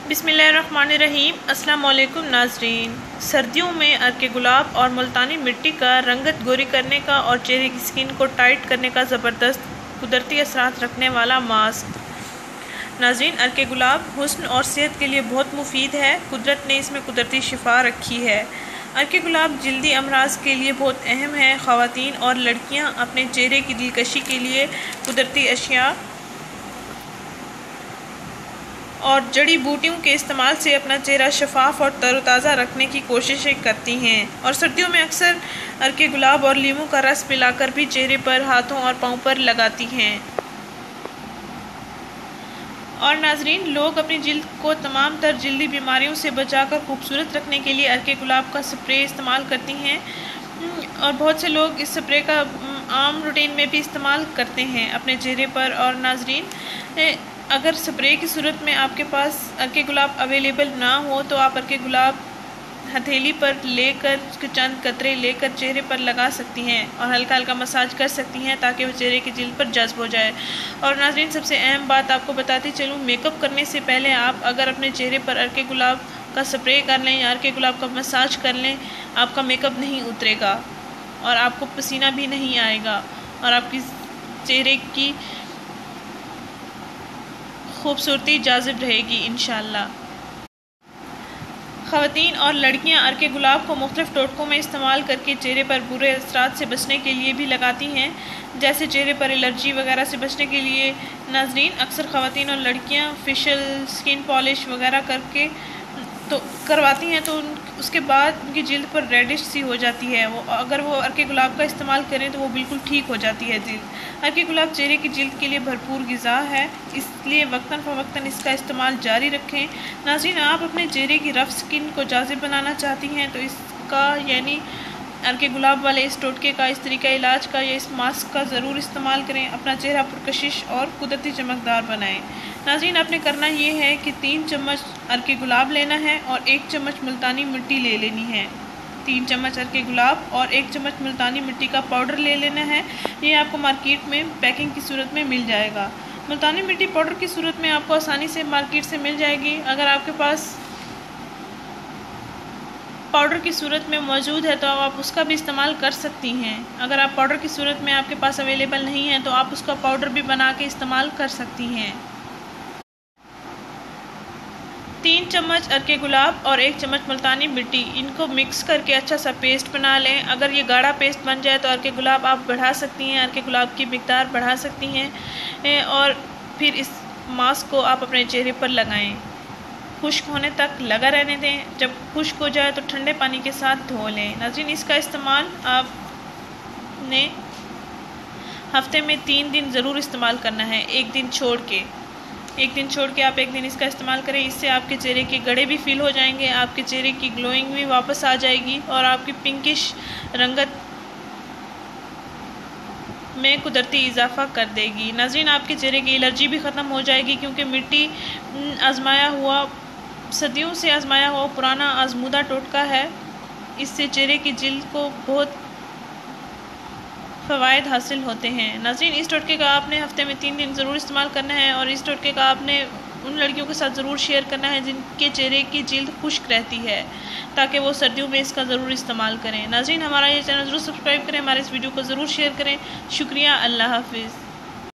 बिस्मिल्लाहिर्रहमानिर्रहीम। अस्सलाम वालेकुम नाजरीन। सर्दियों में अर्के गुलाब और मुल्तानी मिट्टी का रंगत गोरी करने का और चेहरे की स्किन को टाइट करने का ज़बरदस्त कुदरती असरात रखने वाला मास्क। नाजरीन, अर्के गुलाब हुस्न और सेहत के लिए बहुत मुफीद है। कुदरत ने इसमें कुदरती शिफा रखी है। अर्के गुलाब जल्दी अमराज के लिए बहुत अहम है। ख़वातीन और लड़कियां अपने चेहरे की दिलकशी के लिए कुदरती अशिया और जड़ी बूटियों के इस्तेमाल से अपना चेहरा शफाफ और तरोताज़ा रखने की कोशिशें करती हैं। और सर्दियों में अक्सर अर्के गुलाब और लीमू का रस पिलाकर भी चेहरे पर, हाथों और पाँव पर लगाती हैं। और नाजरीन, लोग अपनी जिल्द को तमाम तर जल्दी बीमारियों से बचाकर खूबसूरत रखने के लिए अर्के गुलाब का स्प्रे इस्तेमाल करती हैं। और बहुत से लोग इस स्प्रे का आम रूटीन में भी इस्तेमाल करते हैं अपने चेहरे पर। और नाजरीन, अगर स्प्रे की सूरत में आपके पास अर्के गुलाब अवेलेबल ना हो तो आप अर्के गुलाब हथेली पर लेकर चंद कतरे लेकर चेहरे पर लगा सकती हैं और हल्का हल्का मसाज कर सकती हैं ताकि वो चेहरे की जिल्द पर जज्ब हो जाए। और नाज़रीन, सबसे अहम बात आपको बताती चलूँ, मेकअप करने से पहले आप अगर अपने चेहरे पर अर्के गुलाब का स्प्रे कर लें या अर्के गुलाब का मसाज कर लें, आपका मेकअप नहीं उतरेगा और आपको पसीना भी नहीं आएगा और आपकी चेहरे की खूबसूरती जाज़िब रहेगी इंशाअल्लाह। ख़वातीन और लड़कियां अर्के गुलाब को मुख्तलिफ़ टोटकों में इस्तेमाल करके चेहरे पर बुरे असरात से बचने के लिए भी लगाती हैं, जैसे चेहरे पर एलर्जी वगैरह से बचने के लिए। नाजरीन, अक्सर ख़वातीन और लड़कियां फेशियल, स्किन पॉलिश वगैरह करके तो करवाती हैं तो उसके बाद उनकी जिल्द पर रेडिश सी हो जाती है। अगर वो अर्के गुलाब का इस्तेमाल करें तो वो बिल्कुल ठीक हो जाती है जिल्द। अर्के गुलाब चेहरे की जिल्द के लिए भरपूर ग़िज़ा है, इसलिए वक्तन फ़वक्तन इसका इस्तेमाल जारी रखें। नाज़रीन, आप अपने चेहरे की रफ़ स्किन को जाज़िब बनाना चाहती हैं तो इसका यानी अर्के गुलाब वाले इस टोटके का, इस तरीका इलाज का या इस मास्क का ज़रूर इस्तेमाल करें। अपना चेहरा पुरकशिश और कुदरती चमकदार बनाएं। नाज़रीन, आपने करना ये है कि 3 चम्मच अर्के गुलाब लेना है और 1 चम्मच मुल्तानी मिट्टी ले लेनी है। 3 चम्मच अर्के गुलाब और 1 चम्मच मुल्तानी मिट्टी का पाउडर ले लेना है। ये आपको मार्केट में पैकिंग की सूरत में मिल जाएगा। मुल्तानी मिट्टी पाउडर की सूरत में आपको आसानी से मार्केट से मिल जाएगी। अगर आपके पास पाउडर की सूरत में मौजूद है तो आप उसका भी इस्तेमाल कर सकती हैं। अगर आप पाउडर की सूरत में आपके पास अवेलेबल नहीं है तो आप उसका पाउडर भी बना के इस्तेमाल कर सकती हैं। 3 चम्मच अर्के गुलाब और 1 चम्मच मुल्तानी मिट्टी, इनको मिक्स करके अच्छा सा पेस्ट बना लें। अगर ये गाढ़ा पेस्ट बन जाए तो अर्के गुलाब आप बढ़ा सकती हैं, अर्के गुलाब की मिकदार बढ़ा सकती हैं और फिर इस मास्क को आप अपने चेहरे पर लगाएं। खुश्क होने तक लगा रहने दें। जब खुश्क हो जाए तो ठंडे पानी के साथ धो लें। नाज़रीन, इसका इस्तेमाल आपने हफ्ते में 3 दिन ज़रूर इस्तेमाल करना है, एक दिन छोड़ के आप एक दिन इसका इस्तेमाल करें। इससे आपके चेहरे के गड़े भी फील हो जाएंगे, आपके चेहरे की ग्लोइंग भी वापस आ जाएगी और आपकी पिंकिश रंगत में कुदरती इजाफा कर देगी। नाज़रीन, आपके चेहरे की एलर्जी भी ख़त्म हो जाएगी क्योंकि मिट्टी सदियों से आजमाया हुआ पुराना आजमूदा टोटका है। इससे चेहरे की जिल्द को बहुत फ़वाइद हासिल होते हैं। नाज़रीन, इस टोटके का आपने हफ्ते में 3 दिन ज़रूर इस्तेमाल करना है और इस टोटके का आपने उन लड़कियों के साथ ज़रूर शेयर करना है जिनके चेहरे की जिल्द खुश्क रहती है, ताकि वो सर्दियों में इसका ज़रूर इस्तेमाल करें। नाज़रीन, हमारा ये चैनल ज़रूर सब्सक्राइब करें, हमारे इस वीडियो को ज़रूर शेयर करें। शुक्रिया, अल्लाह हाफिज़।